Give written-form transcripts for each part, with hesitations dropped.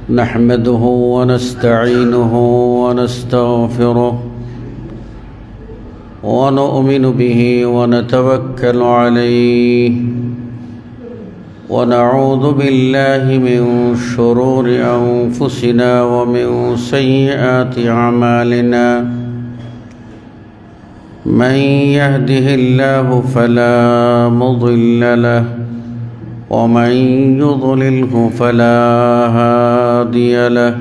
نحمده ونستعينه ونستغفره ونؤمن به ونتوكل عليه ونعوذ بالله من شرور أنفسنا ومن سيئات أعمالنا من يهده الله فلا مضل له ومن يضلله فلا هادي له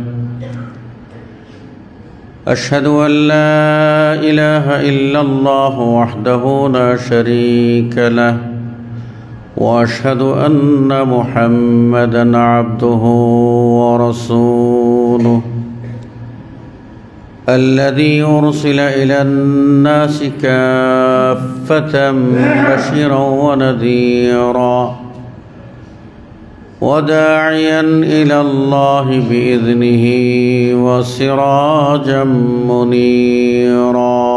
أشهد أن لا إله إلا الله وحده لا شريك له وأشهد أن محمدًا عبده ورسوله الذي أرسل إلى الناس كافة بشيرا ونذيرا وداعيا إلى الله بإذنه وسراجا منيرا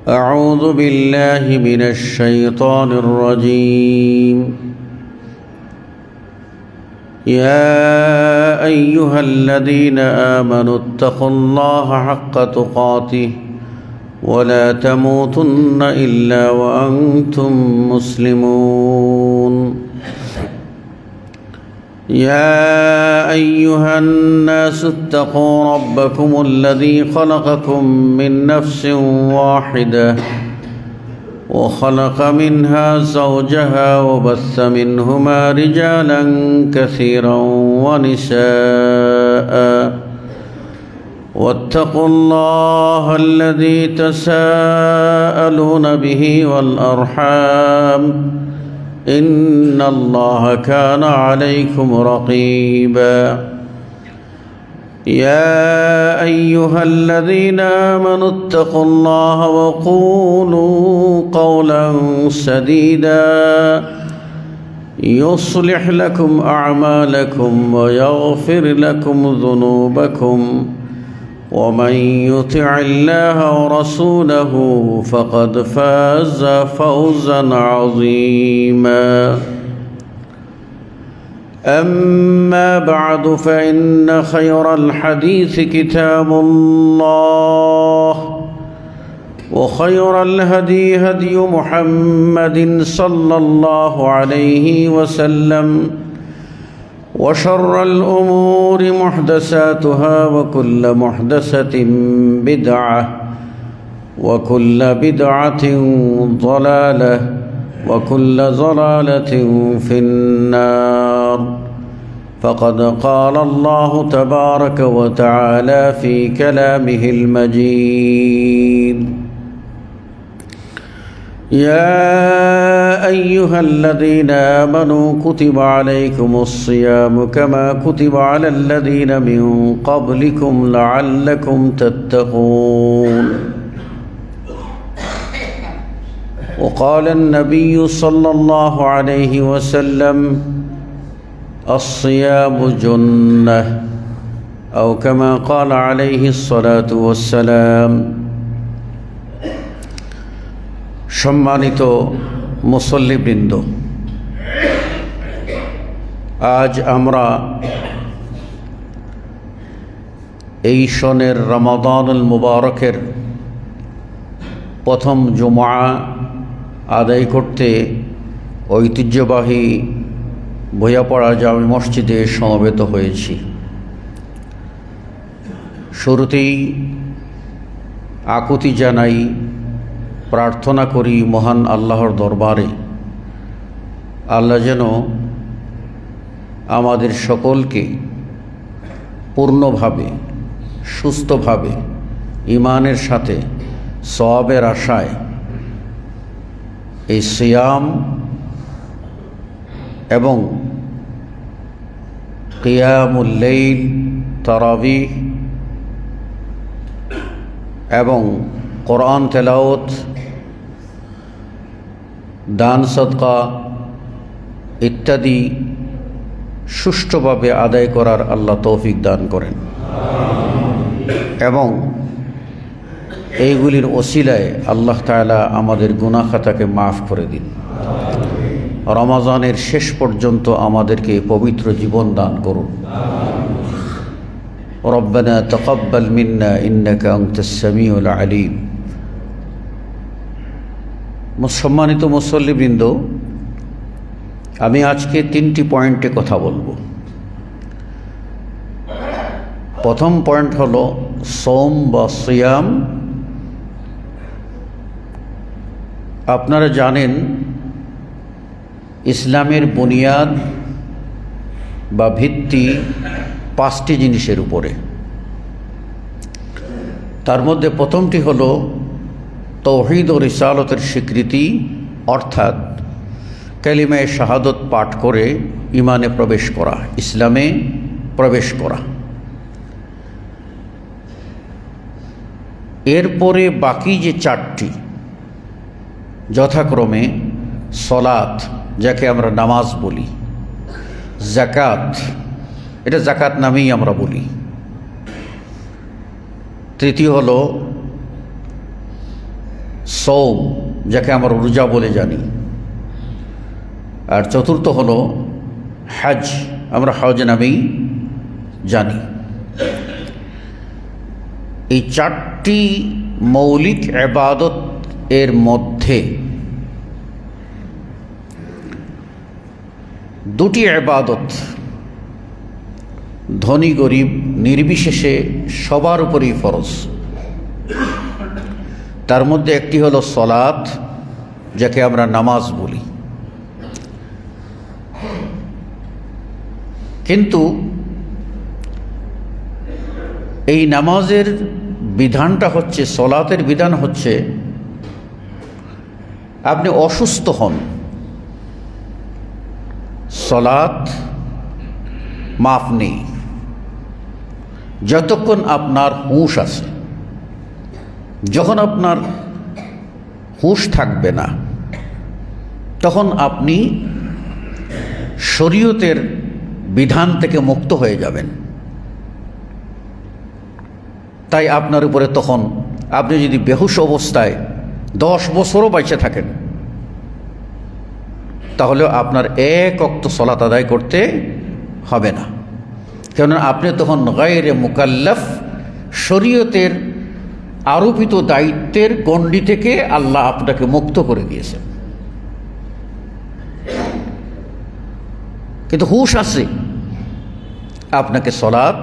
أعوذ بالله من الشيطان الرجيم يا أيها الذين آمنوا اتقوا الله حق تقاته ولا تموتن إلا وأنتم مسلمون يا أيها الناس اتقوا ربكم الذي خلقكم من نفس واحدة وخلق منها زوجها وبث منهما رجالا كثيرا ونساء واتقوا الله الذي تساءلون به والأرحام إن الله كان عليكم رقيبا يا أيها الذين آمنوا اتقوا الله وقولوا قولا سديدا يصلح لكم أعمالكم ويغفر لكم ذنوبكم ومن يطع الله ورسوله فقد فاز فوزا عظيما أما بعد فإن خير الحديث كتاب الله وخير الهدي هدي محمد صلى الله عليه وسلم وشر الأمور محدثاتها وكل محدثة بدعة وكل بدعة ضلالة وكل ضلالة في النار فقد قال الله تبارك وتعالى في كلامه المجيد يا أيها الذين آمنوا كتب عليكم الصيام كما كتب على الذين من قبلكم لعلكم تتقون وقال النبي صلى الله عليه وسلم الصيام جنة أو كما قال عليه الصلاة والسلام সম্মানিত মুসল্লিবৃন্দ, আজ আমরা এই সনের রমাদানুল মুবারকের প্রথম জুমআ আদায় করতে ঐতিহ্যবাহী ভূঁইয়াপাড়া জামে মসজিদে সমবেত হয়েছি। শুরুতেই আকুতি জানাই, প্রার্থনা করি মহান আল্লাহর দরবারে আল্লাহ যেন আমাদের সকলকে পূর্ণভাবে সুস্থভাবে ঈমানের সাথে সওয়াবের আশায় এই সিয়াম এবং কিয়ামুল লাইল, তারাবিহ এবং কোরআন তেলাওয়াত, দান সদকা ইত্যাদি সুষ্ঠুভাবে আদায় করার আল্লাহ তৌফিক দান করেন এবং এইগুলির ওসিলায় আল্লাহ তাআলা আমাদের গুনাহ খাতাকে মাফ করে দিন। রমাজানের শেষ পর্যন্ত আমাদেরকে পবিত্র জীবন দান করুন। রব্বানা তাকাব্বাল মিন্না ইন্নাকা আনতাস সামিউল আলিম। সম্মানিত মুসল্লিবৃন্দ, আমি আজকে 3টি পয়েন্টে কথা বলবো। প্রথম পয়েন্ট হলো সওম বা সিয়াম। আপনারা জানেন ইসলামের বুনিয়াদ বা ভিত্তি 5টি জিনিসের উপরে। তার মধ্যে প্রথমটি হলো তাওহীদ ও রিসালতের স্বীকৃতি, অর্থাৎ কালিমায়ে শাহাদত পাঠ করে ঈমানে প্রবেশ করা, ইসলামে প্রবেশ করা। এরপরে বাকি যে 4টি, যথাক্রমে সলাত, যাকে আমরা নামাজ বলি, যাকাত, এটা যাকাত নামেই আমরা বলি। তৃতীয় হলো সওম, যাকে আমরা রোজা বলে জানি। আর চতুর্থ হলো হজ, আমরা হজ নামেই জানি। এই 4টি মৌলিক ইবাদত এর মধ্যে 2টি ইবাদত ধনী গরিব নির্বিশেষে সবার উপরেই ফরজ। তার মধ্যে একটি হলো সলাত, যাকে আমরা নামাজ বলি। কিন্তু এই নামাজের বিধানটা হচ্ছে, সলাতের বিধান হচ্ছে, আপনি অসুস্থ হন, সলাত মাফ নেই। যতক্ষণ আপনার হুঁশ আছে, যখন আপনার হুঁশ থাকবে না, তখন আপনি শরীয়তের বিধান থেকে মুক্ত হয়ে যাবেন। তাই আপনার উপরে তখন, আপনি যদি বেহুশ অবস্থায় 10 বছরও বেঁচে থাকেন, তাহলে আপনার 1 ওয়াক্ত সালাত আদায় করতে হবে না। কেননা আপনি তখন গায়রে মুকাল্লাফ, শরীয়তের আরোপিত দায়িত্বের গণ্ডি থেকে আল্লাহ আপনাকে মুক্ত করে দিয়েছেন। কিন্তু হুঁশ আছে, আপনাকে সালাত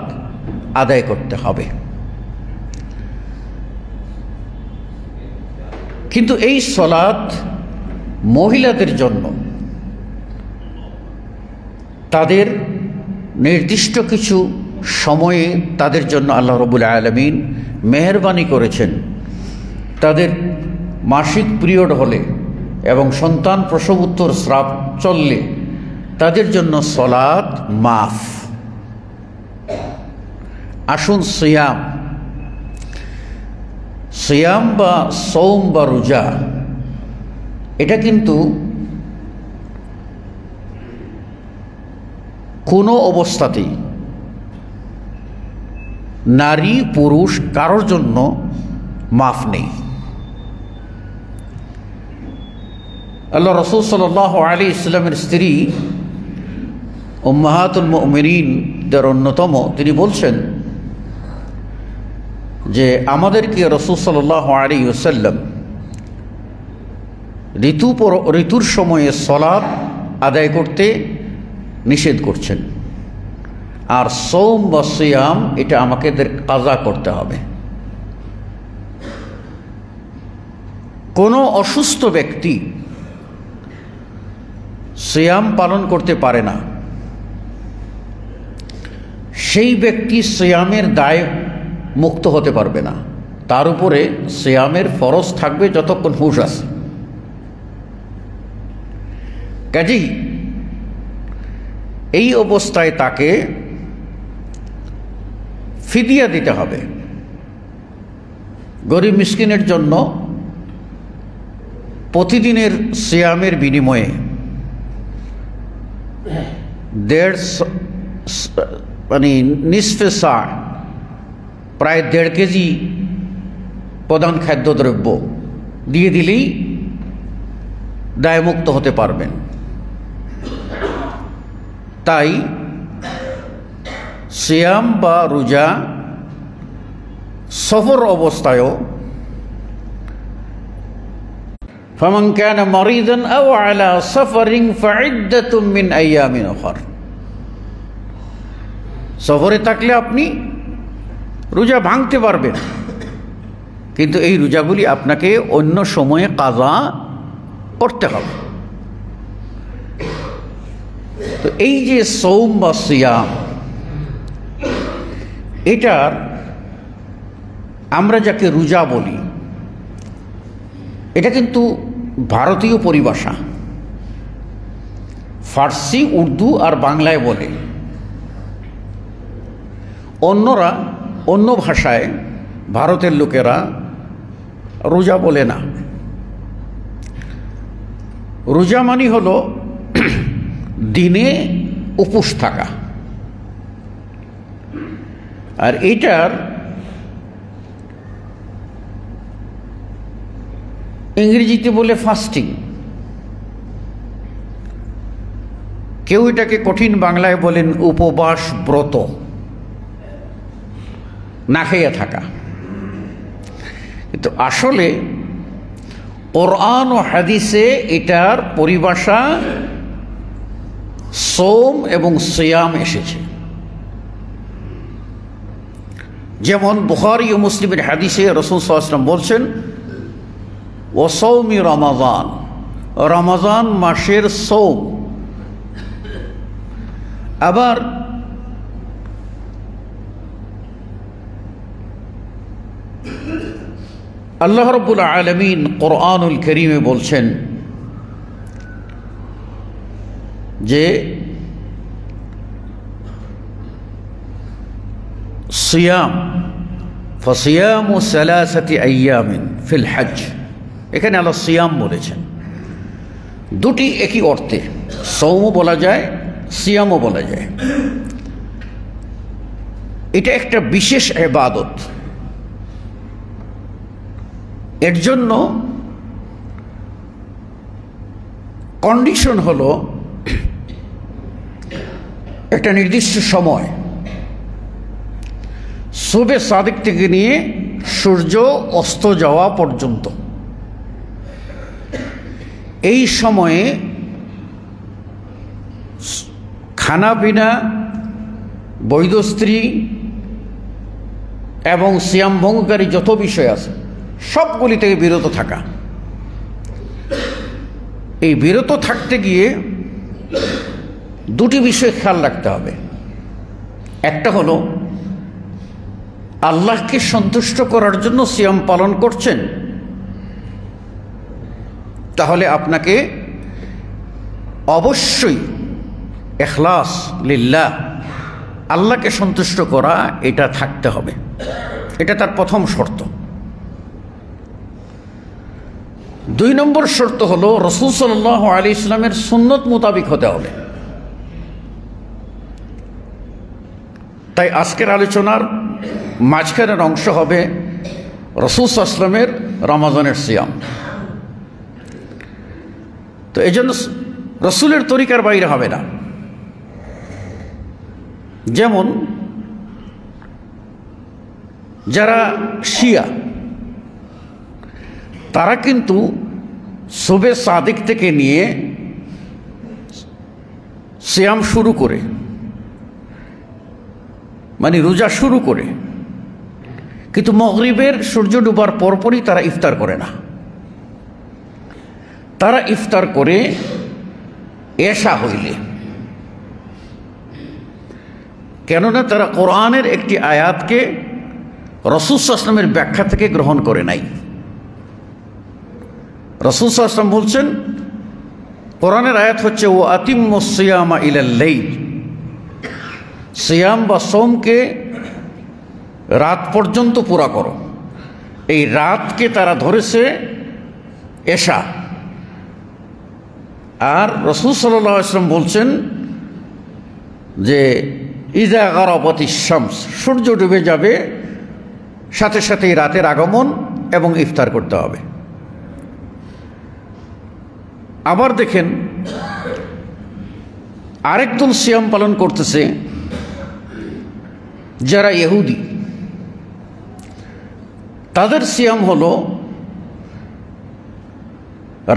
আদায় করতে হবে। কিন্তু এই সালাত মহিলাদের জন্য তাদের নির্দিষ্ট কিছু সময়ে তাদের জন্য আল্লাহ রাব্বুল আলামিন মেহেরবানি করেছেন। তাদের মাসিক পিরিয়ড হলে এবং সন্তান প্রসবোত্তর স্রাব চললে তাদের জন্য সালাত মাফ। আসুন, সিয়াম বা সওম বা রোজা, এটা কিন্তু কোনো অবস্থাতেই নারী পুরুষ কারোর জন্য মাফ নেই। আল্লাহ রাসূল সাল্লাল্লাহু আলাইহি ওয়াসাল্লামের স্ত্রী উম্মাহাতুল মুমিনিনদের অন্যতম, তিনি বলছেন যে আমাদেরকে রাসূল সাল্লাল্লাহু আলাইহি ওয়াসাল্লাম ঋতুর সময়ে সালাত আদায় করতে নিষেধ করছেন, আর সওম বা সিয়াম এটা আমাদের কাজা করতে হবে। কোনো অসুস্থ ব্যক্তি সিয়াম পালন করতে পারে না, সেই ব্যক্তি সিয়ামের দায় মুক্ত হতে পারবে না। তার উপরে সিয়ামের ফরজ থাকবে যতক্ষণ হুঁশ আছে। কাজেই এই অবস্থায় তাকে ফিদিয়া দিতে হবে। গরিব মিসকিনের জন্য প্রতিদিনের সিয়ামের বিনিময়ে নিসফে সা, প্রায় 1.5 কেজি প্রধান খাদ্যদ্রব্য দিয়ে দিলেই দায়মুক্ত হতে পারবেন। তাই সিয়াম বা রোজা সফর অবস্থায়ও ফামান কানা মারিদান আও আলা সাফারিন ফাইদ্দাতুম মিন আইয়ামিন উখর, সফরে থাকলে আপনি রোজা ভাঙতে পারবেন, কিন্তু এই রোজাগুলি আপনাকে অন্য সময়ে কাজা করতে হবে। তো এই যে সৌম বা সিয়াম, এটার আমরা যাকে রোজা বলি, এটা কিন্তু ভারতীয় পরিভাষা। ফার্সি, উর্দু আর বাংলায় বলে, অন্যরা অন্য ভাষায় ভারতের লোকেরা রোজা বলে না। রোজা মানে হলো দিনে উপোস থাকা, আর এটার ইংরেজিতে বলে ফাস্টিং। কেউ এটাকে কঠিন বাংলায় বলেন উপবাস, ব্রত, না খেয়ে থাকা। কিন্তু আসলে কোরআন ও হাদিসে এটার পরিভাষা সৌম এবং সিয়াম এসেছে। যেমন বুখারী ও মুসলিমের হাদিসে রাসূল সাল্লাল্লাহু আলাইহি ওয়াসাল্লাম বলছেন, ও সৌমি রমাজান, রমাজান মাসের সৌম। আবার আল্লাহ রাব্বুল আলামিন কোরআনুল কারীমে বলছেন যে সিয়াম ফাসিয়ামু সালাসাতি আইয়ামিন ফিল হজ, এখানে আল্লাহ সিয়াম বলেছেন। দুটি একই অর্থে, সৌমও বলা যায়, সিয়ামও বলা যায়। এটা একটা বিশেষ ইবাদত। এর জন্য কন্ডিশন হলো একটা নির্দিষ্ট সময়, সুবে সাদিক থেকে নিয়ে সূর্য অস্ত যাওয়া পর্যন্ত। এই সময়ে খানা পিনা, বৈধ স্ত্রী এবং সিয়াম ভঙ্গকারী যত বিষয় আছে সবগুলি থেকে বিরত থাকা। এই বিরত থাকতে গিয়ে দুটি বিষয় খেয়াল রাখতে হবে। একটা হলো আল্লাহকে সন্তুষ্ট করার জন্য সিয়াম পালন করছেন, তাহলে আপনাকে অবশ্যই ইখলাস লিল্লাহ, আল্লাহকে সন্তুষ্ট করা, এটা থাকতে হবে। এটা তার প্রথম শর্ত। 2 নম্বর শর্ত হলো রাসূল সাল্লাল্লাহু আলাইহি ওয়াসাল্লামের সুন্নত মোতাবিক হতে হবে। তাই আজকের আলোচনার মাঝখানের অংশ হবে রাসূল সাল্লাল্লাহু আলাইহি ওয়াসাল্লামের রমজানের সিয়াম। তো এই জন্য রসুলের তরিকার বাইরে হবে না। যেমন যারা শিয়া, তারা কিন্তু সুবে সাদিক থেকে নিয়ে সিয়াম শুরু করে, মানে রোজা শুরু করে, কিন্তু মাগরিবের সূর্য ডুবার পরপরই তারা ইফতার করে না। তারা ইফতার করে এশা হইলে, কেননা তারা কোরআনের একটি আয়াতকে রাসূল সাল্লাল্লাহু আলাইহি ওয়াসাল্লামের ব্যাখ্যা থেকে গ্রহণ করে নাই। রাসূল সাল্লাল্লাহু আলাইহি ওয়াসাল্লাম বলছেন, কোরআনের আয়াত হচ্ছে ও আতিম্মুস সিয়ামা ইলাল লাইল, সিয়াম বা সোমকে রাত পর্যন্ত পুরা করো। এই রাতকে তারা ধরেছে এশা। আর রাসূল সাল্লাল্লাহু আলাইহি ওয়াসাল্লাম বলছেন যে ইযা গারাবাতিশ শামস, সূর্য ডুবে যাবে, সাথে সাথেই রাতের আগমন এবং ইফতার করতে হবে। আবার দেখেন আরেক দল সিয়াম পালন করতেছে যারা ইহুদি। তাদের সিয়াম হলো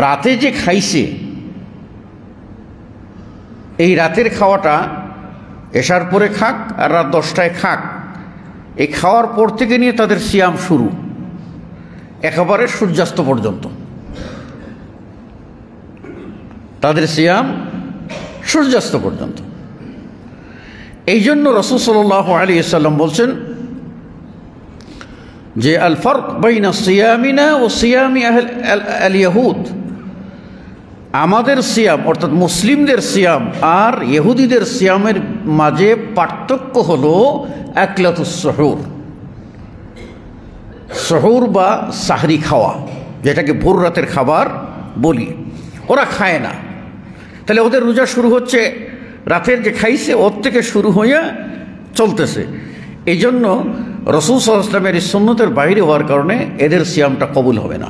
রাতে যে খাইছে এই রাতের খাওয়াটা এশার পরে খাক আর রাত 10টায় খাক, এই খাওয়ার পর থেকে নিয়ে তাদের সিয়াম শুরু একেবারে সূর্যাস্ত পর্যন্ত। তাদের সিয়াম সূর্যাস্ত পর্যন্ত। এই জন্য রাসূল সাল্লাল্লাহু আলাইহি ওয়াসাল্লাম বলছেন যে আল ফারক বাইনা সিয়ামিনা ও সিয়ামি আল ইয়াহুদ, আমাদের সিয়াম অর্থাৎ মুসলিমদের সিয়াম আর ইহুদিদের সিয়ামের মাঝে পার্থক্য হলো আকলাতুস সুহুর, সুহুর বা সাহরি খাওয়া, যেটাকে ভোর রাতের খাবার বলি। ওরা খায় না, তাহলে ওদের রোজা শুরু হচ্ছে রাতের যে খাইছে ওর থেকে শুরু হয়ে চলতেছে। এই জন্য রাসূল সাল্লাল্লাহু আলাইহি ওয়াসাল্লামের এই সুন্নতের বাইরে হওয়ার কারণে এদের সিয়ামটা কবুল হবে না।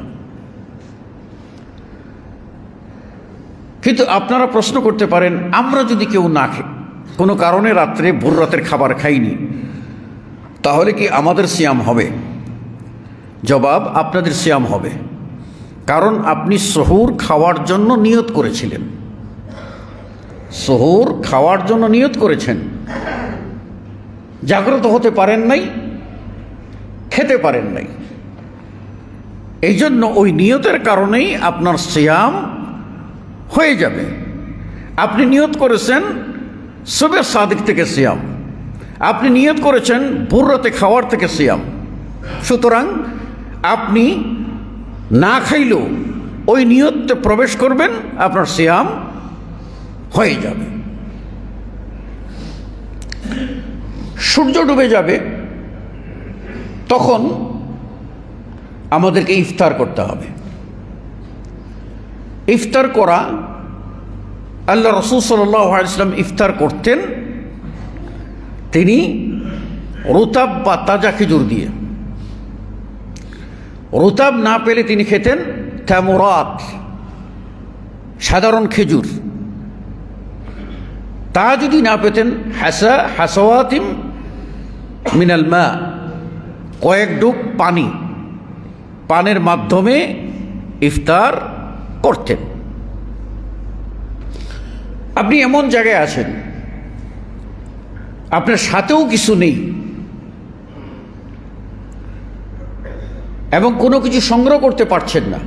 কিন্তু আপনারা প্রশ্ন করতে পারেন, আমরা যদি কেউ না খাই, কোনো কারণে রাত্রে ভোর রাতের খাবার খাইনি, তাহলে কি আমাদের সিয়াম হবে? জবাব, আপনাদের সিয়াম হবে, কারণ আপনি সুহুর খাওয়ার জন্য নিয়ত করেছিলেন। সুহুর খাওয়ার জন্য নিয়ত করেছেন, জাগ্রত হতে পারেন নাই, খেতে পারেন নাই, এই জন্য ওই নিয়তের কারণেই আপনার সিয়াম হয়ে যাবে। আপনি নিয়ত করেছেন সুবহ সাদিক থেকে সিয়াম, আপনি নিয়ত করেছেন ভোর রাতে খাওয়ার থেকে সিয়াম, সুতরাং আপনি না খাইলেও ওই নিয়তে প্রবেশ করবেন, আপনার সিয়াম হয়ে যাবে। সূর্য ডুবে যাবে, তখন আমাদেরকে ইফতার করতে হবে। ইফতার করা, আল্লাহ রাসূল সাল্লাল্লাহু আলাইহি ওয়াসাল্লাম ইফতার করতেন তিনি রুতাব বা তাজা খেজুর দিয়ে। রুতাব না পেলে তিনি খেতেন তামুরাত, সাধারণ খেজুর। তা যদি না পেতেন হাসাওয়াতিম মিনাল মা, কয়েক ডুব পানি, পানের মাধ্যমে ইফতার করতেন। আপনি এমন জায়গায় আছেন, আপনার সাথেও কিছু নেই এবং কোনো কিছু সংগ্রহ করতে পারছেন না,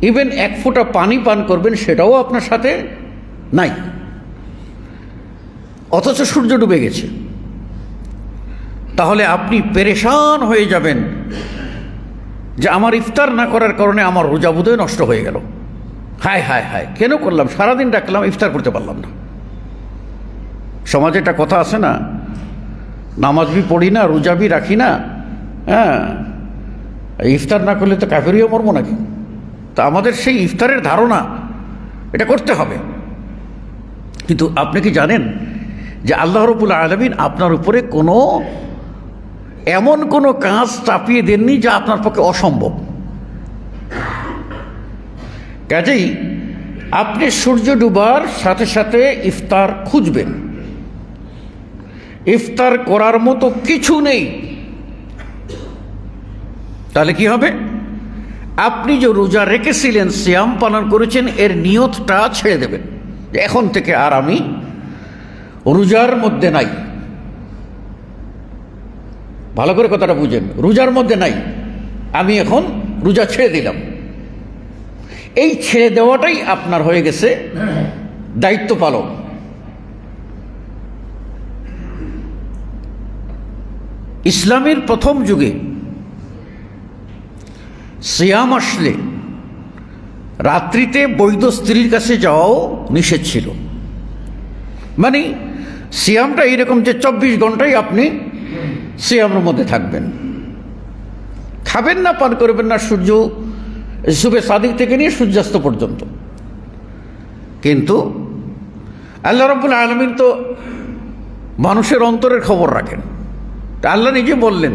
ইভেন এক ফোঁটা পানি পান করবেন সেটাও আপনার সাথে নাই, অথচ সূর্য ডুবে গেছে, তাহলে আপনি পেরেশান হয়ে যাবেন যে আমার ইফতার না করার কারণে আমার রোজা বোধহয় নষ্ট হয়ে গেল। হায় হায় হায়, কেন করলাম, সারাদিন ডাকলাম, ইফতার করতে পারলাম না। সমাজে একটা কথা আছে না, নামাজ বি পড়ি না, রোজা বি রাখি না, হ্যাঁ, ইফতার না করলে তো কাফেরিও মরবো নাকি? তা আমাদের সেই ইফতারের ধারণা এটা করতে হবে। কিন্তু আপনি কি জানেন যে আল্লাহ রাব্বুল আলামিন আপনার উপরে এমন কোনো কাজ চাপিয়ে দেননি যা আপনার পক্ষে অসম্ভব। কাজেই আপনি সূর্য ডুবার সাথে সাথে ইফতার খুঁজবেন। ইফতার করার মতো কিছু নেই, তাহলে কি হবে? আপনি যে রোজা রেখেছিলেন, সিয়াম পালন করেছেন, এর নিয়তটা ছেড়ে দেবেন যে এখন থেকে আর আমি রোজার মধ্যে নাই। ভালো করে কথাটা বুঝেন, রোজার মধ্যে নাই, আমি এখন রোজা ছেড়ে দিলাম। এই ছেড়ে দেওয়াটাই আপনার হয়ে গেছে দায়িত্ব পালন। ইসলামের প্রথম যুগে সিয়াম আসলে রাত্রিতে বৈধ স্ত্রীর কাছে যাওয়াও নিষেধ ছিল। মানে সিয়ামটা এইরকম যে 24 ঘন্টাই আপনি সিয়ামের মধ্যে থাকবেন, খাবেন না, পান করবেন না সূর্য সুবে সাদিক থেকে নিয়ে সূর্যাস্ত পর্যন্ত। কিন্তু আল্লাহ রাব্বুল আলামিন তো মানুষের অন্তরের খবর রাখেন। আল্লাহ নিজে বললেন,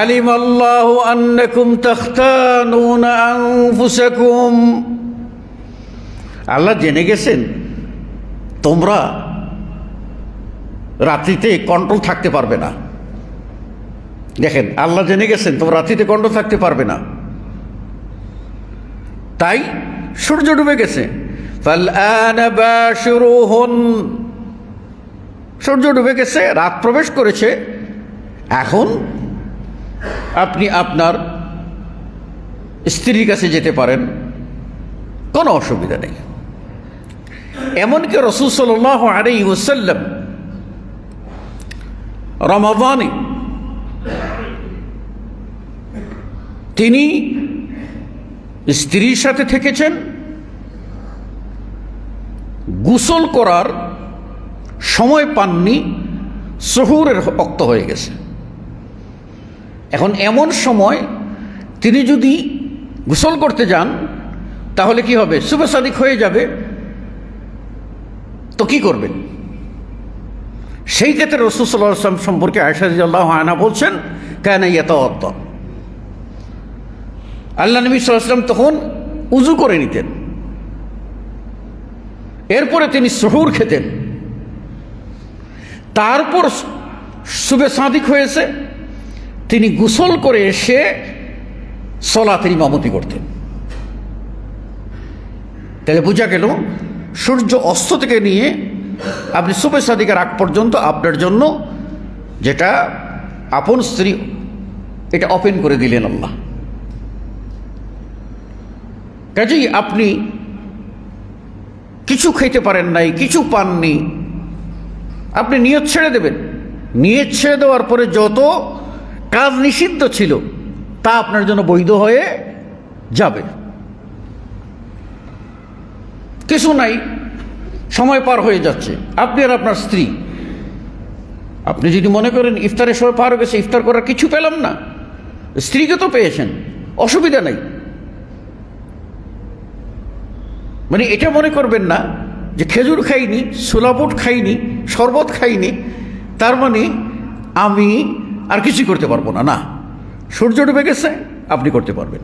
আলিমাল্লাহু আন্নাকুম তাখতানুনা আনফুসাকুম, আল্লাহ জেনে গেছেন তোমরা রাত্রিতে কন্ট্রোল থাকতে পারবে না। দেখেন, আল্লাহ জেনে গেছেন তোমরা রাত্রিতে কন্ট্রোল থাকতে পারবে না, তাই সূর্য ডুবে গেছে। ফালআনা বাশিরুহুন, সূর্য ডুবে গেছে, রাত প্রবেশ করেছে, এখন আপনি আপনার স্ত্রীর কাছে যেতে পারেন, কোনো অসুবিধা নেই। এমনকি রাসূল সাল্লাল্লাহু আলাইহি ওয়াসাল্লাম রমাদানে তিনি স্ত্রীর সাথে থেকেছেন, গোসল করার সময় পাননি, সুহুরের ওয়াক্ত হয়ে গেছে। এখন এমন সময় তিনি যদি গোসল করতে যান তাহলে কি হবে? সুবহ সাদিক হয়ে যাবে, তো কি করবেন? সেই ক্ষেত্রে রাসূল সাল্লাল্লাহু আলাইহি ওয়াসাল্লাম সম্পর্কে আয়েশা রাদিয়াল্লাহু আনহা বলছেন, কানা ইয়াতাওয়াদ্দা, আল্লাহ নবী সাল্লাল্লাহু আলাইহি ওয়াসাল্লাম তখন উযু করে নিতেন, এরপরে তিনি সুহুর খেতেন, তারপর সুবহ সাদিক হয়েছে তিনি গোসল করে এসে সালাতের ইমামতি করতেন। তাহলে বোঝা গেল সূর্য অস্ত থেকে নিয়ে আপনি সুবহ সাদিকের আগ পর্যন্ত আপনার জন্য যেটা আপন স্ত্রী, এটা ওপেন করে দিলেন আল্লাহ। কাজেই আপনি কিছু খেতে পারেন নাই, কিছু পাননি, আপনি নিয়ত ছেড়ে দেবেন। নিয়ত ছেড়ে দেওয়ার পরে যত কাজ নিষিদ্ধ ছিল তা আপনার জন্য বৈধ হয়ে যাবে। কিছু নাই, সময় পার হয়ে যাচ্ছে, আপনি আর আপনার স্ত্রী, আপনি যদি মনে করেন ইফতারের সময় পার হয়ে গেছে, ইফতার করার কিছু পেলাম না, স্ত্রীকে তো পেয়েছেন, অসুবিধা নাই। মানে এটা মনে করবেন না যে খেজুর খাইনি, ছোলাবুট খাইনি, শরবত খাইনি, তার মানে আমি আর কিছু করতে পারবো না। না, সূর্য ডুবে গেছে, আপনি করতে পারবেন।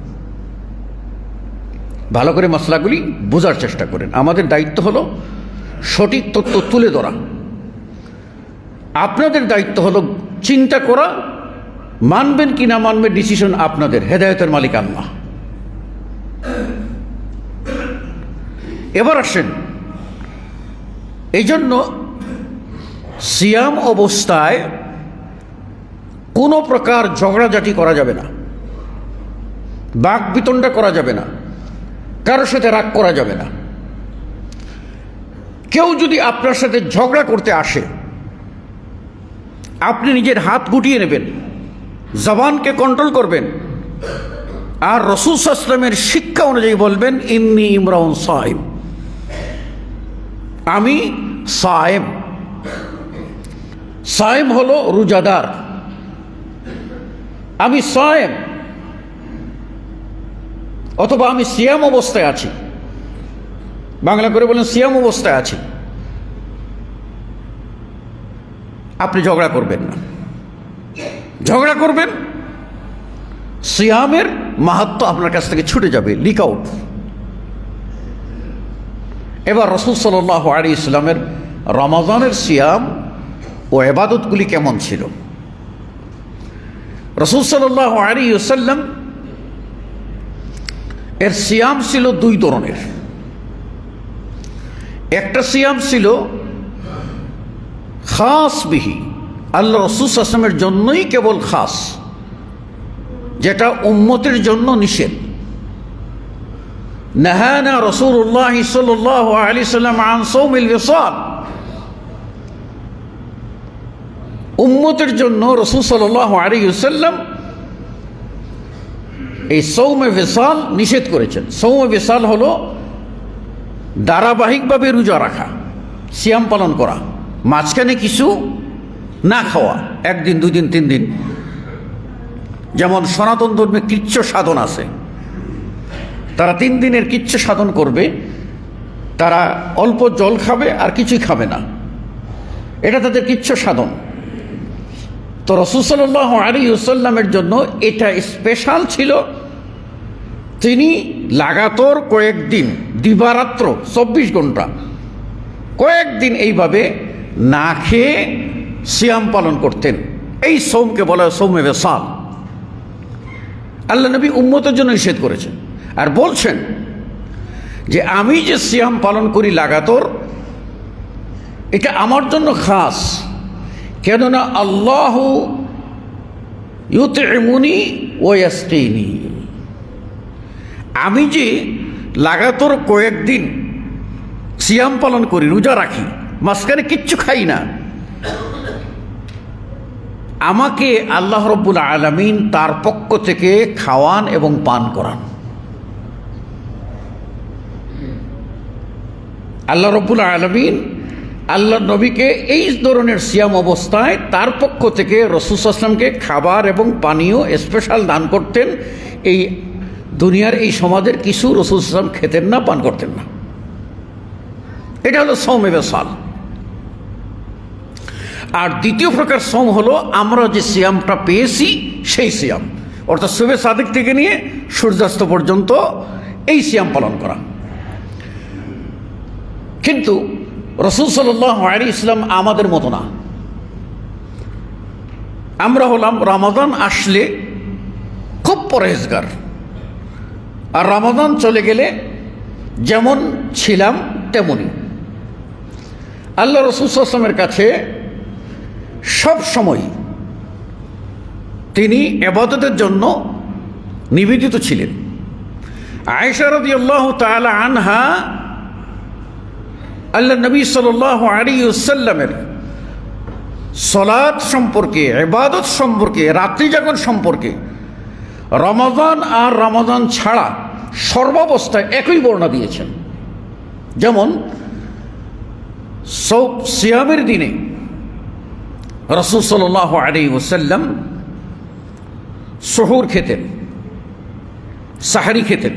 ভালো করে মশলাগুলি বোঝার চেষ্টা করেন। আমাদের দায়িত্ব হলো সঠিক তথ্য তুলে ধরা, আপনাদের দায়িত্ব হলো চিন্তা করা, মানবেন কি না মানবেন ডিসিশন আপনাদের, হেদায়েতের মালিক আল্লাহ। এবার আসেন, এই জন্য সিয়াম অবস্থায় কোনো প্রকার ঝগড়াঝাটি করা যাবে না, বাক বিতণ্ডা করা যাবে না, কারোর সাথে রাগ করা যাবে না। কেউ যদি আপনার সাথে ঝগড়া করতে আসে, আপনি নিজের হাত গুটিয়ে নেবেন, জবানকে কন্ট্রোল করবেন, আর রাসূল সাল্লাল্লাহু আলাইহি ওয়াসাল্লামের শিক্ষা অনুযায়ী বলবেন, ইন্নী ইমরাউন সাইম, আমি সায়েম। সায়েম হলো রোজাদার, আমি সায়েম, অথবা আমি সিয়াম অবস্থায় আছি, বাংলা করে বলেন সিয়াম অবস্থায় আছি। আপনি ঝগড়া করবেন না, ঝগড়া করবেন সিয়ামের মাহাত্ম্য আপনার কাছ থেকে ছুটে যাবে, লিক আউট। এবার রাসূল সাল্লাল্লাহু আলাইহি ওয়াসাল্লামের রমাজানের সিয়াম ও ইবাদতগুলি কেমন ছিল? রাসূল সাল্লাল্লাহু আলাইহি ওয়াসাল্লাম এর সিয়াম ছিল দুই ধরনের। একটা সিয়াম ছিল খাস বিহি, আল্লাহ রাসূল সাল্লাল্লাহু আলাইহি ওয়াসাল্লামের জন্যই কেবল খাস, যেটা উম্মতের জন্য নিষেধ। নাহানা রাসূলুল্লাহ সাল্লাল্লাহু আলাইহি ওয়াসাল্লাম আন সাওমিল বিসাল, উম্মতের জন্য রাসূল সাল্লাল্লাহু আলাইহি ওয়াসাল্লাম এই সৌমে বিসাল নিষেধ করেছেন। সৌমে বিসাল হলো ধারাবাহিকভাবে রোজা রাখা, সিয়াম পালন করা, মাঝখানে কিছু না খাওয়া, একদিন, দুই দিন, তিন দিন। যেমন সনাতন ধর্মে কৃচ্ছ সাধন আছে, তারা 3 দিনের কৃচ্ছ সাধন করবে, তারা অল্প জল খাবে আর কিছুই খাবে না, এটা তাদের কৃচ্ছ সাধন। তো রাসূল সাল্লাল্লাহু আলাইহি ওয়াসাল্লামের জন্য এটা স্পেশাল ছিল। তিনি লাগাতার কয়েকদিন, দিবারাত্র 24 ঘন্টা কয়েকদিন এইভাবে না খেয়ে সিয়াম পালন করতেন। এই সৌমকে বলা হয় সৌমে বিসাল। আল্লাহ নবী উম্মতের জন্য নিষেধ করেছেন আর বলছেন যে আমি যে সিয়াম পালন করি লাগাতার, এটা আমার জন্য খাস, কেননা আল্লাহ ইউতইমুনি ওয়া ইয়াসকিনি। আমি যে লাগাতার কয়েকদিন সিয়াম পালন করি, রোজা রাখি, মাঝখানে কিচ্ছু খাই না, আমাকে আল্লাহ রব্বুল আলামিন তার পক্ষ থেকে খাওয়ান এবং পান করান। আল্লাহ রব্বুল আলামিন আল্লাহ নবীকে এই ধরনের সিয়াম অবস্থায় তার পক্ষ থেকে রাসূল সাল্লাল্লাহু আলাইহি ওয়াসাল্লামকে খাবার এবং পানীয় স্পেশাল দান করতেন। এই দুনিয়ার এই সমাজের কিছু রাসূল সাল্লাল্লাহু আলাইহি ওয়াসাল্লাম খেতেন না, পান করতেন না। এটা হলো সওমে বিসাল। আর দ্বিতীয় প্রকার সওম হলো আমরা যে সিয়ামটা পেয়েছি সেই সিয়াম, অর্থাৎ শুবে সাদিক থেকে নিয়ে সূর্যাস্ত পর্যন্ত এই সিয়াম পালন করা। কিন্তু রাসূল সাল্লাল্লাহু আলাইহি ওয়াসাল্লাম আমাদের মতো না। আমরা হলাম রমাদান আসলে খুব পরহেজগার, আর রমাদান চলে গেলে যেমন ছিলাম তেমনই। আল্লাহ রাসূল সাল্লাল্লাহু আলাইহি ওয়াসাল্লামের কাছে সব সময় তিনি ইবাদতের জন্য নিবেদিত ছিলেন। আয়েশা রাদিয়াল্লাহু তাআলা আনহা আল্লাহ নবী সাল্লাল্লাহু আলাইহি ওয়াসাল্লামের সালাত সম্পর্কে, ইবাদত সম্পর্কে, রাত্রি জাগরণ সম্পর্কে রমাদান আর রমাদান ছাড়া সর্বাবস্থায় একই বর্ণনা দিয়েছেন। যেমন সিয়ামের দিনে রাসূল সাল্লাল্লাহু আলাইহি ওয়াসাল্লাম সুহুর খেতেন, সাহরি খেতেন।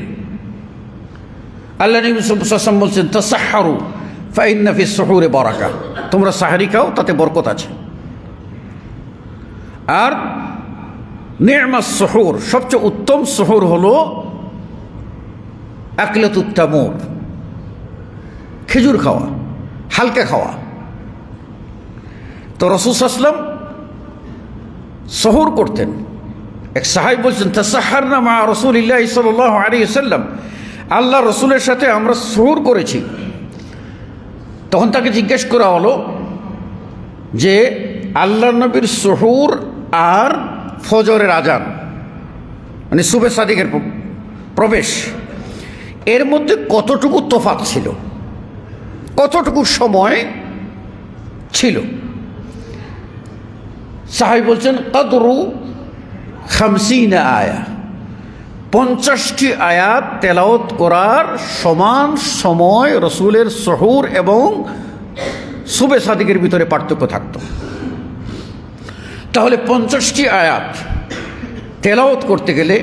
আল্লাহ নবী সাল্লাল্লাহু আলাইহি ওয়াসাল্লাম বলছেন তাসাহহারু ফাইন্না ফিস সুহুরি বারাকা, তোমরা সাহরি খাও, তাতে বরকত আছে। আর নি'মাস সুহুর, সবচেয়ে উত্তম সুহুর হলো আকলাতুত তামুর, খেজুর খাওয়া, হালকা খাওয়া। তো রাসূল সাল্লাল্লাহু আলাইহি ওয়াসাল্লাম সুহুর করতেন। এক সাহাবী বলছেন তাসাহহারনা মা রাসূলিল্লাহি সাল্লাল্লাহু আলাইহি ওয়াসাল্লাম, আল্লাহ রসুলের সাথে আমরা সুহুর করেছি। তখন তাকে জিজ্ঞেস করা হলো যে আল্লাহ নবীর সুহুর আর ফজরের আজান, মানে শুবে সাদিকের প্রবেশ, এর মধ্যে কতটুকু তফাৎ ছিল, কতটুকু সময় ছিল? সাহাবী বলছেন কদরু 50 আয়া, 50টি আয়াত তেলাওয়াত করার সমান সময় রসুলের সুহুর এবং শুবে সাদিকের ভিতরে পার্থক্য থাকত। তাহলে 50টি আয়াত তেলাওয়াত করতে গেলে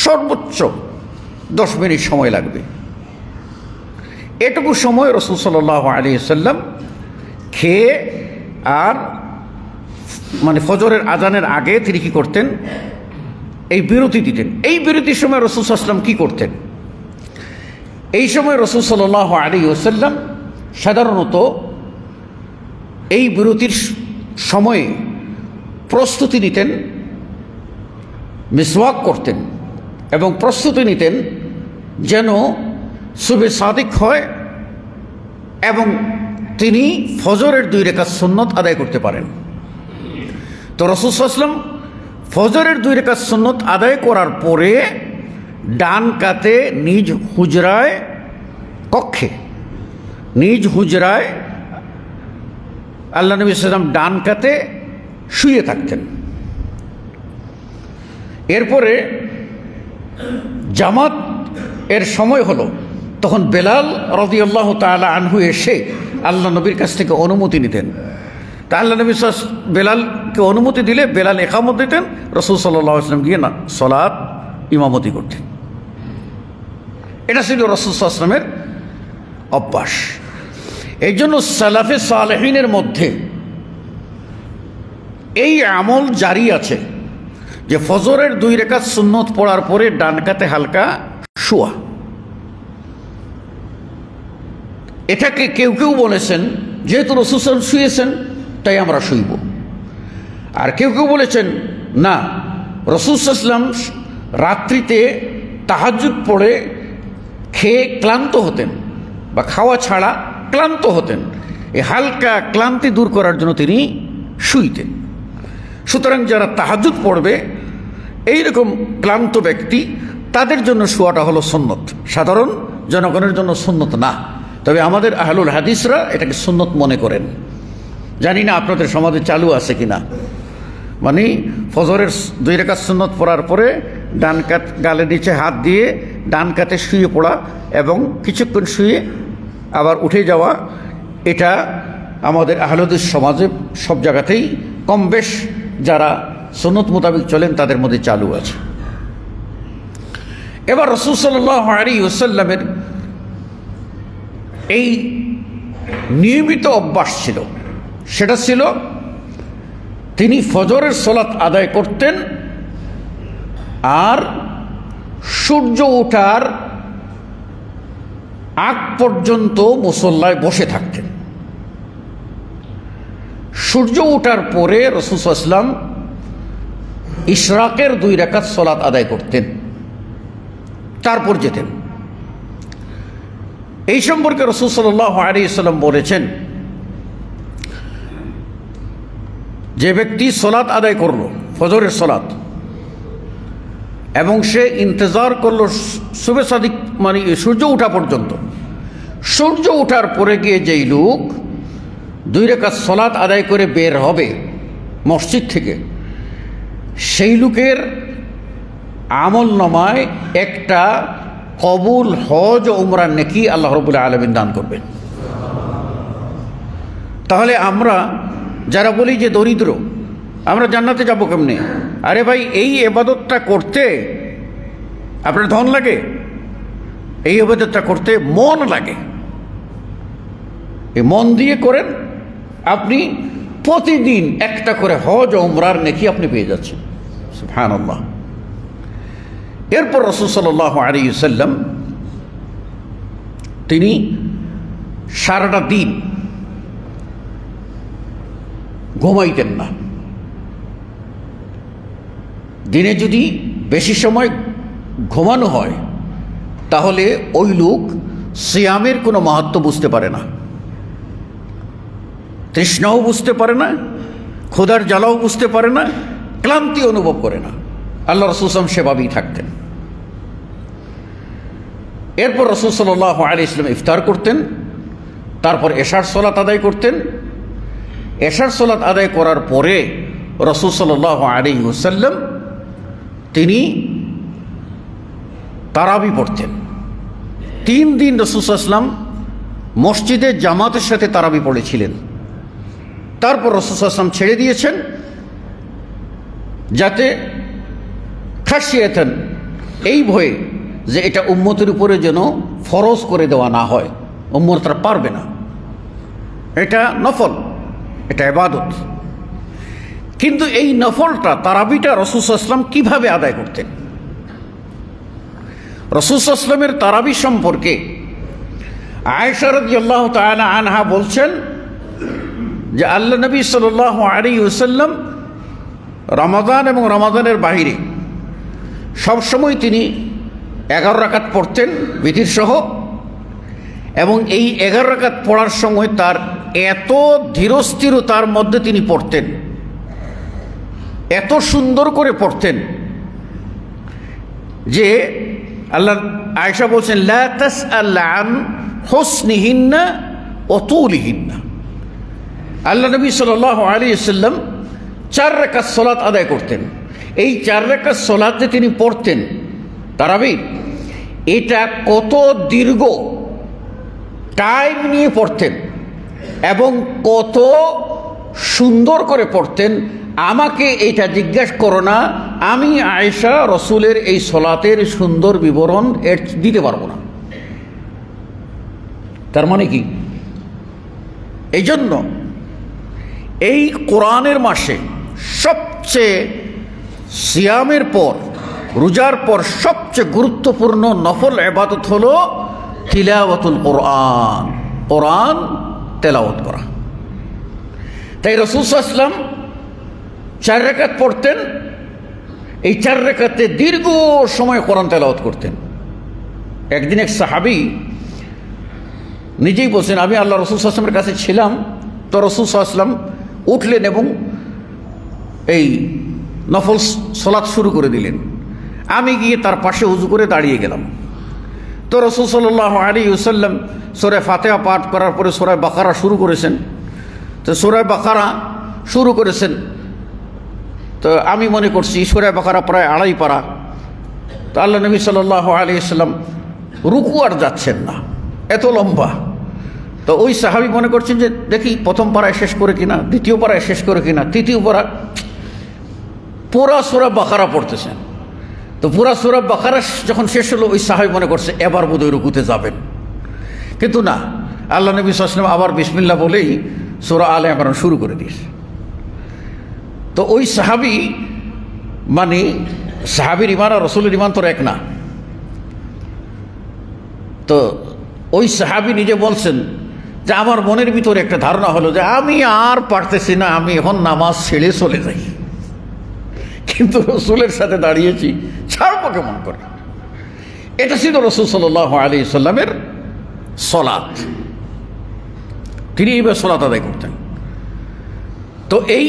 সর্বোচ্চ 10 মিনিট সময় লাগবে। এটুকু সময় রাসূল সাল্লাল্লাহু আলাইহি ওয়াসাল্লাম খেয়ে আর মানে ফজরের আজানের আগে তিনি কি করতেন? এই বিরতি দিতেন। এই বিরতির সময় রাসূল সাল্লাল্লাহু আলাইহি ওয়াসাল্লাম কি করতেন? এই সময় রাসূল সাল্লাল্লাহু আলাইহি ওয়াসাল্লাম সাধারণত এই বিরতির সময়ে প্রস্তুতি নিতেন, মিসওয়াক করতেন এবং প্রস্তুতি নিতেন যেন শুবে সাদিক হয় এবং তিনি ফজরের 2 রাকাত সুন্নত আদায় করতে পারেন। তো রাসূল সাল্লাল্লাহু আলাইহি ওয়াসাল্লাম ফজরের 2 রাকাত সুন্নত আদায় করার পরে ডান কাতে নিজ হুজরায়, কক্ষে নিজ হুজরায় আল্লাহ নবী সাল্লাল্লাহু আলাইহি ওয়াসাল্লাম ডান কাতে শুয়ে থাকতেন। এরপরে জামাত এর সময় হলো, তখন বেলাল রাদিয়াল্লাহু তাআলা আনহু এসে আল্লাহ নবীর কাছ থেকে অনুমতি নিতেন। তা আল্লাহ নবী বেলালকে অনুমতি দিলে বেলাল ইকামত দিতেন, রাসূল সাল্লাল্লাহু আলাইহি ওয়াসাল্লাম গিয়ে না সালাত ইমামতি করতেন। এটা ছিল রাসূল সাল্লাল্লাহু আলাইহি ওয়াসাল্লামের অভ্যাস। এই জন্য সালাফে সালেহিনের মধ্যে এই আমল জারি আছে যে ফজরের 2 রাকাত সুন্নত পড়ার পরে ডান কাতে হালকা শোয়া। এটাকে কেউ কেউ বলেছেন যেহেতু রাসূল সাল্লাল্লাহু আলাইহি ওয়াসাল্লাম শুয়েছেন তাই আমরা শুইব। আর কেউ কেউ বলেছেন না, রাসূল সাল্লাল্লাহু আলাইহি ওয়াসাল্লাম রাত্রিতে তাহাজ্জুদ পড়ে খেয়ে ক্লান্ত হতেন বা খাওয়া ছাড়া ক্লান্ত হতেন, এই হালকা ক্লান্তি দূর করার জন্য তিনি শুইতেন। সুতরাং যারা তাহাজ্জুদ পড়বে এইরকম ক্লান্ত ব্যক্তি, তাদের জন্য শোয়াটা হলো সুন্নত, সাধারণ জনগণের জন্য সুন্নত না। তবে আমাদের আহলুল হাদিসরা এটাকে সুন্নত মনে করেন। জানি না আপনাদের সমাজে চালু আছে কিনা, মানে ফজরের 2 রাকাত সুন্নত পড়ার পরে ডান কাত গালের নিচে হাত দিয়ে ডান কাতে শুয়ে পড়া এবং কিছুক্ষণ শুয়ে আবার উঠে যাওয়া, এটা আমাদের আহলুল হাদিস সমাজে সব জায়গাতেই কম বেশ যারা সুন্নত মোতাবেক চলেন তাদের মধ্যে চালু আছে। এবার রাসূল সাল্লাল্লাহু আলাইহি ওয়াসাল্লামের এই নিয়মিত অভ্যাস ছিল, সেটা ছিল তিনি ফজরের সালাত আদায় করতেন আর সূর্য ওঠার আগ পর্যন্ত মুসল্লায় বসে থাকতেন। সূর্য ওঠার পরে রাসূল সাল্লাল্লাহু আলাইহি ওয়াসাল্লাম ইশরাকের 2 রাকাত সালাত আদায় করতেন, তারপর যেতেন। এই সম্পর্কে রাসূল সাল্লাল্লাহু আলাইহি ওয়াসাল্লাম বলেছেন, যে ব্যক্তি সালাত আদায় করলো ফজরের সালাত এবং সে ইন্তজার করলো সুবে সাদিক মানে সূর্য ওঠা পর্যন্ত, সূর্য ওঠার পরে গিয়ে যেই লোক 2 রাকাত সালাত আদায় করে বের হবে মসজিদ থেকে, সেই লোকের আমলনামায় একটা কবুল হজ ও উমরার নেকি আল্লাহ রাব্বুল আলামিন দান করবেন। তাহলে আমরা যারা বলি যে দরিদ্র, আমরা জান্নাতে যাব কেমনে? আরে ভাই, এই ইবাদতটা করতে আপনার ধন লাগে? এই ইবাদতটা করতে মন লাগে। এই মন দিয়ে করেন, আপনি প্রতিদিন একটা করে হজ ও উমরার নেকি আপনি পেয়ে যাচ্ছেন। সুবহানাল্লাহ। এরপর রাসূল সাল্লাল্লাহু আলাইহি ওয়াসাল্লাম তিনি সারাটা দিন ঘুমাইতেন না। দিনে যদি বেশি সময় ঘুমানো হয় তাহলে ওই লোক সিয়ামের কোনো মাহাত্ম্য বুঝতে পারে না, তৃষ্ণাও বুঝতে পারে না, ক্ষুধার জ্বালাও বুঝতে পারে না, ক্লান্তি অনুভব করে না। আল্লাহ রাসূল সাল্লাল্লাহু আলাইহি ওয়াসাল্লাম সেভাবেই থাকতেন। এরপর রাসূল সাল্লাল্লাহু আলাইহি ওয়াসাল্লাম ইফতার করতেন, তারপর এশার সালাত আদায় করতেন। এশার সালাত আদায় করার পরে রাসূল সাল্লাল্লাহু আলাইহি ওয়াসাল্লাম তিনি তারাবি পড়তেন। 3 দিন রাসূল সাল্লাল্লাহু আলাইহি ওয়াসাল্লাম মসজিদে জামাতের সাথে তারাবি পড়েছিলেন। তারপর রাসূল সাল্লাল্লাহু আলাইহি ওয়াসাল্লাম ছেড়ে দিয়েছেন, যাতে খাশিয়াতান, এই ভয়ে যে এটা উম্মতের উপরে যেন ফরজ করে দেওয়া না হয়, উম্মত তারা পারবে না, এটা নফল, এটা ইবাদত। কিন্তু এই নফলটা তারাবিটা রাসূল সাল্লাল্লাহু আলাইহি ওয়াসাল্লাম কিভাবে আদায় করতেন? রাসূল সাল্লাল্লাহু আলাইহি ওয়াসাল্লামের তারাবি সম্পর্কে আয়েশা রাদিয়াল্লাহু তাআলা আনহা বলছেন যে আল্লাহ নবী সাল্লাল্লাহু আলাইহি ওয়াসাল্লাম রমাদান এবং রমাদানের বাইরে সবসময় তিনি 11 রাকাত পড়তেন বিতির সহ, এবং এই 11 রাকাত পড়ার সময় তার এত ধীরস্থিরতার মধ্যে তিনি পড়তেন, এত সুন্দর করে পড়তেন যে আল্লাহ আয়েশা বলছেন, লা তাসআল আন হুসনিহিন্না ওয়া তুলিহিন্না। আল্লাহ নবী সাল্লাল্লাহু আলাইহি ওয়াসাল্লাম 4 রাকাত সালাত আদায় করতেন। এই 4 রাকাত সালাত যে তিনি পড়তেন তারাবি, এটা কত দীর্ঘ টাইম নিয়ে পড়তেন এবং কত সুন্দর করে পড়তেন, আমাকে এটা জিজ্ঞাসা করো না, আমি আয়েশা রসুলের এই সালাতের সুন্দর বিবরণ দিতে পারবো না। তার মানে কি? এই জন্য এই কোরআনের মাসে সবচেয়ে সিয়ামের পর, রোজার পর সবচেয়ে গুরুত্বপূর্ণ নফল ইবাদত হলো তিলাওয়াতুল কোরআন, কোরআন তেলাওয়াত করা। তাই রাসূল সাল্লাল্লাহু আলাইহি ওয়াসাল্লাম 4 রাকাত পড়তেন, এই 4 রাকাতে দীর্ঘ সময় কোরআন তেলাওয়াত করতেন। একদিন এক সাহাবী নিজেই বলছেন, আমি আল্লাহ রাসূল সাল্লাল্লাহু আলাইহি ওয়াসাল্লামের কাছে ছিলাম, তো রাসূল সাল্লাল্লাহু আলাইহি ওয়াসাল্লাম উঠলেন এবং এই নফল সালাত শুরু করে দিলেন। আমি গিয়ে তার পাশে উজু করে দাঁড়িয়ে গেলাম। তো রাসূল সাল্লাল্লাহু আলাইহি ওয়াসাল্লাম সূরা ফাতিহা পাঠ করার পরে সূরা বাকারা শুরু করেছেন। তো সূরা বাকারা শুরু করেছেন, তো আমি মনে করছি সূরা বাকারা প্রায় 2.5 পারা। তো আল্লাহ নবী সাল্লাল্লাহু আলাইহি ওয়াসাল্লাম রুকু আর যাচ্ছেন না, এত লম্বা। তো ওই সাহাবী মনে করছেন যে দেখি প্রথম পারায় শেষ করে কিনা, দ্বিতীয় পারায় শেষ করে কিনা, তৃতীয় পারা, পুরা সূরা বাকারা পড়তেছেন। তো পুরা সূরা বাকারা যখন শেষ হলো, ওই সাহাবী মনে করছে এবার বোধহয় রুকুতে যাবেন, কিন্তু না, আল্লাহ নবী সাল্লাল্লাহু আলাইহি ওয়াসাল্লাম আবার বিসমিল্লাহ বলেই সূরা আলে ইমরান শুরু করে দিয়েছে। তো ওই সাহাবী, মানে সাহাবীর ঈমান আর রাসূলের ঈমান তো এক না। তো ওই সাহাবী নিজে বলছেন যে আমার মনের ভিতরে একটা ধারণা হলো যে আমি আর পারতেছি না, আমি এখন নামাজ ছেড়ে চলে যাই, কিন্তু রাসূলের সাথে দাঁড়িয়েছি, ছাড়বো কেমন করে। এটা ছিল রাসূল সাল্লাল্লাহু আলাইহি ওয়াসাল্লামের সালাত, তিনি এইভাবে সালাত আদায় করতেন। তো এই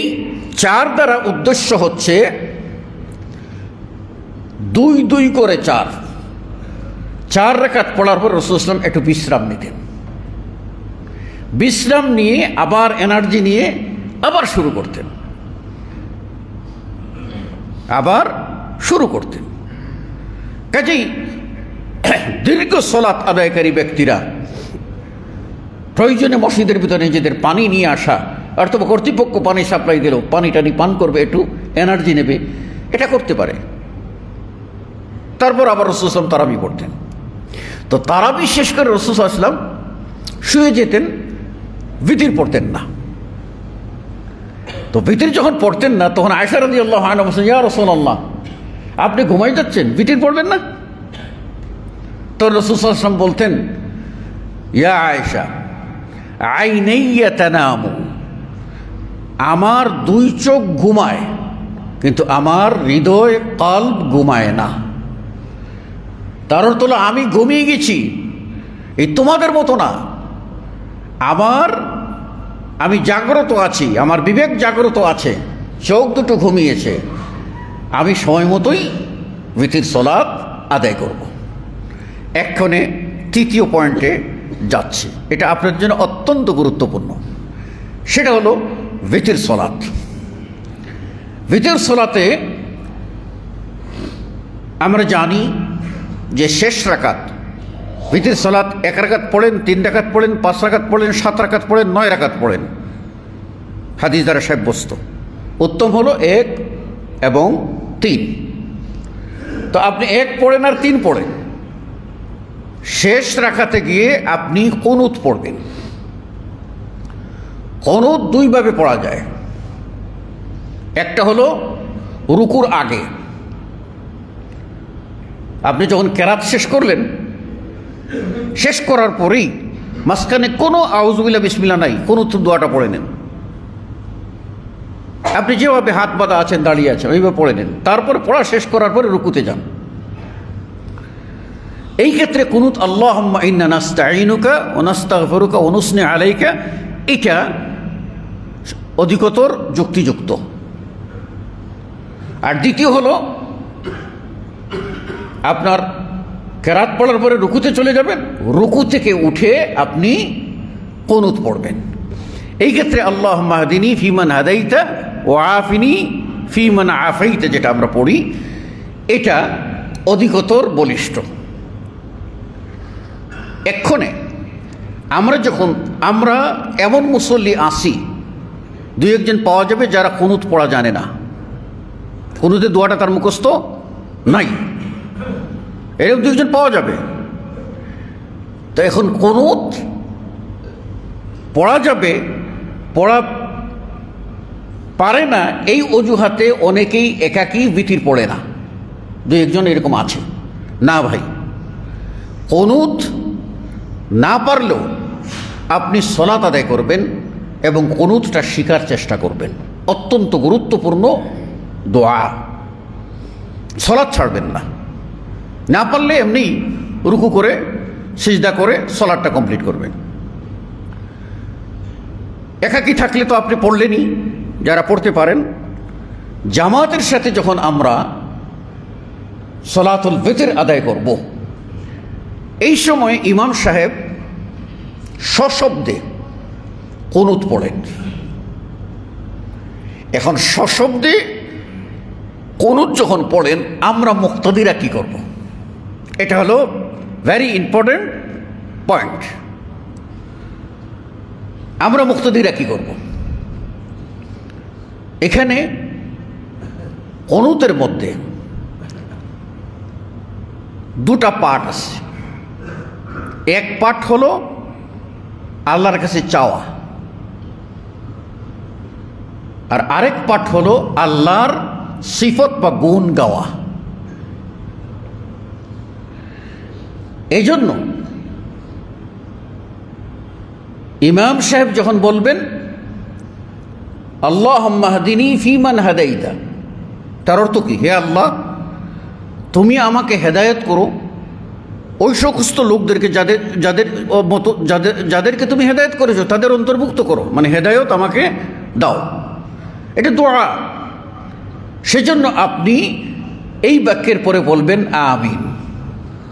4 দ্বারা উদ্দেশ্য হচ্ছে 2-2 করে 4 রাকাত পড়ার পর রাসূল সাল্লাল্লাহু আলাইহি ওয়াসাল্লাম একটু বিশ্রাম নিতেন, বিশ্রাম নিয়ে আবার এনার্জি নিয়ে আবার শুরু করতেন, কাজেই দীর্ঘ সালাত আদায়কারী ব্যক্তিরা প্রয়োজনে মসজিদের ভিতরে নিজেদের পানি নিয়ে আসা, অথবা কর্তৃপক্ষ পানি সাপ্লাই দিল, পানি পান করবে, একটু এনার্জি নেবে, এটা করতে পারে। তারপর আবার রাসূল সাল্লাল্লাহু আলাইহি ওয়াসাল্লাম তারাবি পড়তেন। তো তারাবি শেষ করে রাসূল সাল্লাল্লাহু আলাইহি ওয়াসাল্লাম শুয়ে যেতেন, বিতির পড়তেন না। তো বিতির যখন পড়তেন না, তখন আয়েশা রাদিয়াল্লাহু আনহা বলছেন, ইয়া রাসূলুল্লাহ, আপনি ঘুমাই যাচ্ছেন, বিতির পড়বেন না? তো রাসূল সাল্লাল্লাহু আলাইহি ওয়াসাল্লাম বলতেন, ইয়া আয়েশা, আইনাইয়া তানামু, আমার 2 চোখ ঘুমায়, কিন্তু আমার হৃদয় কলব ঘুমায় না। তার অর্থ হলো আমি ঘুমিয়ে গেছি, এই তোমাদের মতো না, আমি জাগ্রত আছি, আমার বিবেক জাগ্রত আছে, চোখ দুটো ঘুমিয়েছে, আমি সময় মতোই বিতির সালাত আদায় করব। এক্ষণে 3য় পয়েন্টে যাচ্ছি, এটা আপনার জন্য অত্যন্ত গুরুত্বপূর্ণ। সেটা হলো বিতির সালাত। বিতির সালাতে আমরা জানি যে শেষ রাকাত, বিতির সালাত 1 রাকাত পড়েন, 3 রাকাত পড়েন, 5 রাকাত পড়েন, 7 রাকাত পড়েন, 9 রাকাত পড়েন, হাদিস দ্বারা সাব্যস্ত। উত্তম হলো 1 এবং 3। তো আপনি 1 পড়েন আর 3 পড়েন, শেষ রাকাতে গিয়ে আপনি কুনুত পড়বেন। কুনুত 2 ভাবে পড়া যায়। একটা হলো রুকুর আগে, আপনি যখন কেরাত শেষ করলেন, শেষ করার পরেই মাঝখানে কোনো আউযুবিল্লাহ বিসমিল্লাহ নাই, কুনুত দোয়াটা পড়ে নেন। আপনি যেভাবে হাত বাঁধা আছেন, দাঁড়িয়ে আছেন, ওইভাবে পড়ে নেন। তারপরে পড়া শেষ করার পরে রুকুতে যান। এই ক্ষেত্রে কুনুত আল্লাহুম্মা ইন্না নাস্তাঈনুকা ওয়া নাস্তাগফিরুকা ওয়া নুসনি আলাইকা, এটা অধিকতর যুক্তিযুক্ত। আর দ্বিতীয় হলো আপনার কেরাত পড়ার পরে রুকুতে চলে যাবেন, রুকু থেকে উঠে আপনি কুনুত পড়বেন। এই ক্ষেত্রে আল্লাহুম্মা হদিনি ফিমান হাদাইতা ওয়া আফিনি ফিমান আফাইতা, যেটা আমরা পড়ি, এটা অধিকতর বলিষ্ঠ। এক্ষণে আমরা এমন মুসল্লি আসি, 2-1 জন পাওয়া যাবে যারা কুনুত পড়া জানে না, কুনুতের দোয়াটা তার মুখস্থ নাই, এরকম 2-1 জন পাওয়া যাবে। তো এখন কুনুত পড়া যাবে, পড়া পারে না, এই অজুহাতে অনেকেই একাকী বিতির পড়ে না। 2-1 জন এরকম আছে। না ভাই, কুনুত না পারলেও আপনি সালাত আদায় করবেন, এবং কুনুতটা শিখার চেষ্টা করবেন। অত্যন্ত গুরুত্বপূর্ণ দোয়া। সালাত ছাড়বেন না, না পারলে এমনি রুকু করে সিজদা করে সালাতটা কমপ্লিট করবেন। একাকী থাকলে তো আপনি পড়লেনই, যারা পড়তে পারেন। জামাতের সাথে যখন আমরা সলাতুল ভিতর আদায় করব, এই সময় ইমাম সাহেব সশব্দে কুনুত পড়েন। এখন সশব্দে কুনুত যখন পড়েন, আমরা মুক্তাদিরা কি করব? এটা হলো ভেরি ইম্পর্টেন্ট পয়েন্ট। আমরা মুক্তাদিরা কি করব? এখানে কুনুতের মধ্যে দুটা পার্ট আছে। এক পার্ট হলো আল্লাহর কাছে চাওয়া, আর আরেক পার্ট হলো আল্লাহর সিফত বা গুণ গাওয়া। এই জন্য ইমাম সাহেব যখন বলবেন আল্লাহুম্মা হদিনি ফিমান হাদাইতা, তার অর্থ কি? হে আল্লাহ, তুমি আমাকে হেদায়েত করো ওই সমস্ত লোকদেরকে যাদেরকে তুমি হেদায়েত করেছো তাদের অন্তর্ভুক্ত করো, মানে হেদায়েত আমাকে দাও। এটা দোয়া। সেজন্য আপনি এই বাক্যের পরে বলবেন আমিন।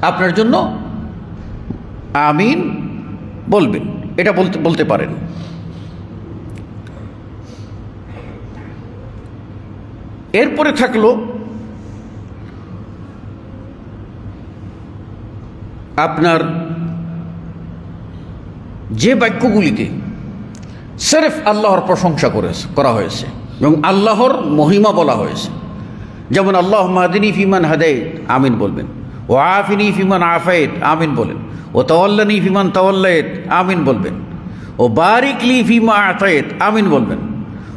আপনার জন্য আমিন বলবেন, এটা বলতে পারেন। এরপরে থাকলো আপনার যে বাক্যগুলিতে সির্ফ আল্লাহর প্রশংসা করা হয়েছে এবং আল্লাহর মহিমা বলা হয়েছে, যেমন আল্লাহুম্মা হদিনি ফিমান হাদাইত, আমিন বলবেন। ও আফিনি ফিমান আফাইত, আমিন বলেন। ও তাওয়াল্লানি ফিমান তাওয়াল্লাইত, আমিন বলবেন। ও বারিক লি ফিমা আতাইত, আমিন বলবেন।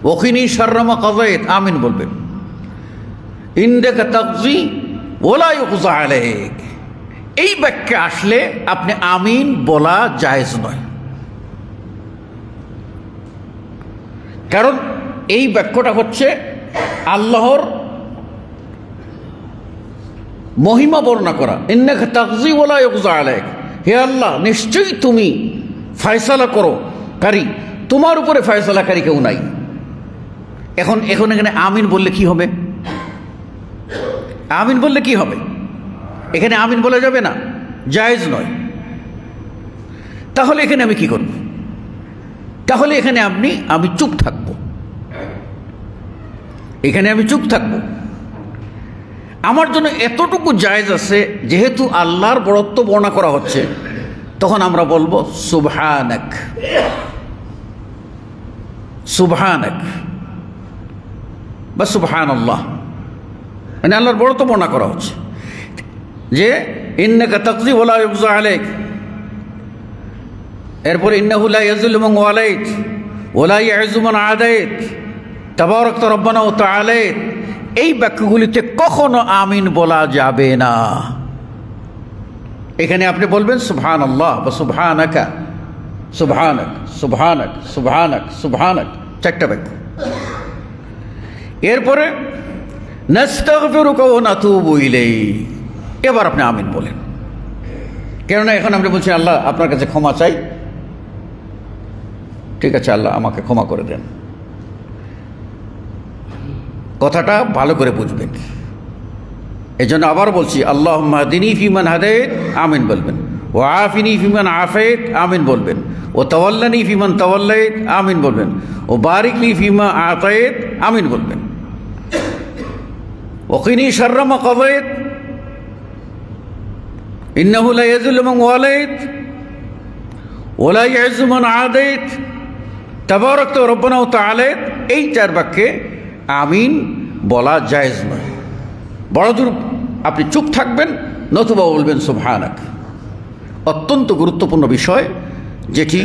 ও কিনি শাররা মা কাযাইত, আমিন বলবেন। ইনদাকা তাকযি ওয়া লা ইউকযা আলাইক। এই বাক্যে আসলে আপনি আমিন বলা জায়েজ নয়, কারণ এই বাক্যটা হচ্ছে আল্লাহর মহিমা বর্ণনা করা। ইন্নাকা তাকযি ওয়া লা ইউকযা আলাইক, হে আল্লাহ নিশ্চয়ই তুমি ফয়সালা করো কারী, তোমার উপরে ফয়সালাকারী কেউ নাই। এখন এখানে আমিন বললে কি হবে? আমিন বললে কি হবে? এখানে আমিন বলা যাবে না, জায়েজ নয়। তাহলে এখানে আমি কি করব? তাহলে এখানে আমি চুপ থাকব। এখানে আমি চুপ থাকব। আমার জন্য এতটুকু জায়েজ আছে, যেহেতু আল্লাহর বড়ত্ব বর্ণনা করা হচ্ছে, তখন আমরা বলবো সুবহানাক, সুবহানাক বা সুবহানাল্লাহ, মানে আল্লাহর বড়ত্ব বর্ণনা করা হচ্ছে যে ইন্নাকা তাকযি ওয়া লা ইউকযা আলাইক। এরপরে ইন্নাহু লা ইয়াযিল্লু মান ওয়ালাইত ওয়া লা ইয়া'ইযু মান আদাইত তাবারাকতা রব্বানা ওয়া তাআলাইত। এই বাক্যগুলিতে কখনো আমিন বলা যাবে না। এখানে আপনি বলবেন সুবহানাল্লাহ বা সুবহানাকা, সুবহানাক, সুবহানাক, সুবহানাক, সুবহানাক, চারটা বাক্য। এরপরে নাস্তাগফিরুকা ওয়া নাতুবু ইলাইক, এবার আপনি আমিন বলেন। কেননা এখন আপনি বলছেন আল্লাহ আপনার কাছে ক্ষমা চাই, ঠিক আছে আল্লাহ আমাকে ক্ষমা করে দেন। কথাটা ভালো করে বুঝবেন। এই জন্য আবার বলছি আল্লাহুম্মা হদিনি ফিমান হাদাইত, আমিন বলবেন। ও আফিনি ফিমান আফাইত, আমিন বলবেন। ও তাওয়াল্লানি ফিমান তাওয়াল্লাইত, আমিন বলবেন। ও বারিক লি ফিমা আতাইত, আমিন বলবেন। ও কিনি শাররা মা কাযাইত ইন্নাহু লা ইয়াযিল্লু মান ওয়ালাইত ওয়া লা ইয়া'ইযু মান আদাইত তাবারাকতা রব্বানা ওয়া তাআলাইত। এই চার বাক্যে আমিন বলা জায়েজ নয়। বড়জোর আপনি চুপ থাকবেন, নতুবা বলবেন সুবহানাক। অত্যন্ত গুরুত্বপূর্ণ বিষয়, যেটি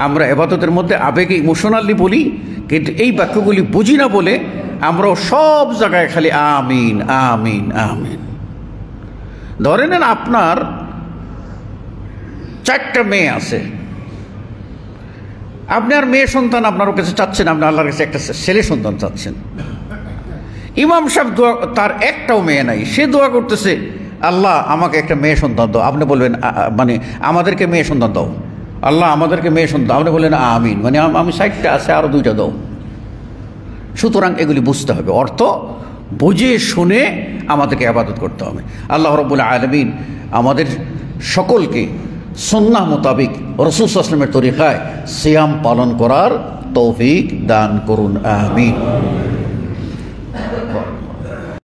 আমরা ইবাদতের মধ্যে আবেগে ইমোশনালি বলি, কিন্তু এই বাক্যগুলি বুঝি না বলে আমরাও সব জায়গায় খালি আমিন আমিন আমিন। ধরে নেন আপনার 4টা মেয়ে আছে, আপনার মেয়ে সন্তান আপনার কাছে চাচ্ছেন, আপনি আল্লাহর কাছে একটা ছেলে সন্তান চাচ্ছেন। ইমাম সাহেব দোয়া, তার একটাও মেয়ে নাই, সে দোয়া করতেছে আল্লাহ আমাকে একটা মেয়ে সন্তান দাও। আপনি বলবেন মানে আমাদেরকে মেয়ে সন্তান দাও, আল্লাহ আমাদেরকে মেয়ে সন্তান, আপনি বললেন আমিন, মানে আমি 60টা আছে আরও 2টা দাও। সুতরাং এগুলি বুঝতে হবে, অর্থ বুঝে শুনে আমাদেরকে ইবাদত করতে হবে। আল্লাহ রাব্বুল আলামিন আমাদের সকলকে সুন্নাহ মোতাবিক রাসূল সাল্লাল্লাহু আলাইহি ওয়াসাল্লামের তরিকায় সিয়াম পালন করার তৌফিক দান করুন, আমিন।